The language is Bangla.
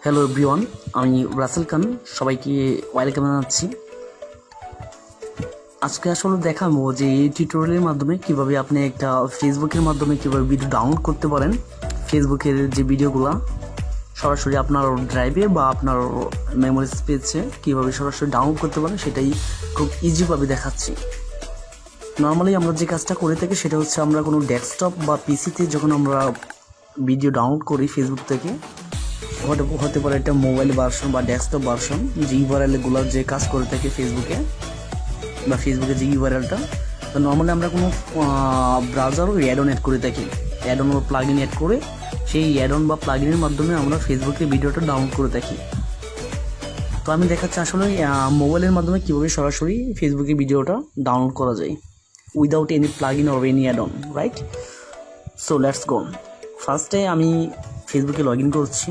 হ্যালো এভরিওয়ান, আমি রাসেল খান, সবাইকে ওয়েলকাম জানাচ্ছি। আজকে আসলে দেখাবো যে এই টিউটোরিয়ালের মাধ্যমে কিভাবে আপনি একটা ফেসবুকের মাধ্যমে কিভাবে ভিডিও ডাউনলোড করতে পারেন। ফেসবুকের যে ভিডিওগুলো সরাসরি আপনার ড্রাইভে বা আপনার মেমোরি স্পেসে কীভাবে সরাসরি ডাউনলোড করতে পারেন সেটাই খুব ইজিভাবে দেখাচ্ছি। নর্মালি আমরা যে কাজটা করে থাকি সেটা হচ্ছে আমরা কোনো ডেস্কটপ বা পিসিতে যখন আমরা ভিডিও ডাউনলোড করি ফেসবুক থেকে, হতে পারে একটা মোবাইল ভার্সন বা ডেস্কটপ ভার্সন, যে ইউআরএলগুলোর যে কাজ করে থাকে ফেসবুকে বা ফেসবুকে যে ইউআরএলটা, তো নর্মালি আমরা কোনো ব্রাউজারও অ্যাড অন করে থাকি, অ্যাড অন বা প্লাগ ইন অ্যাড করে সেই অ্যাড অন বা প্লাগ ইনের মাধ্যমে আমরা ফেসবুকে ভিডিওটা ডাউনলোড করে থাকি। তো আমি দেখাচ্ছি আসলে মোবাইলের মাধ্যমে কীভাবে সরাসরি ফেসবুকে ভিডিওটা ডাউনলোড করা যায় without any plug in or any add on, right? So let's go. ফার্স্টে আমি ফেসবুকে লগ ইন করছি।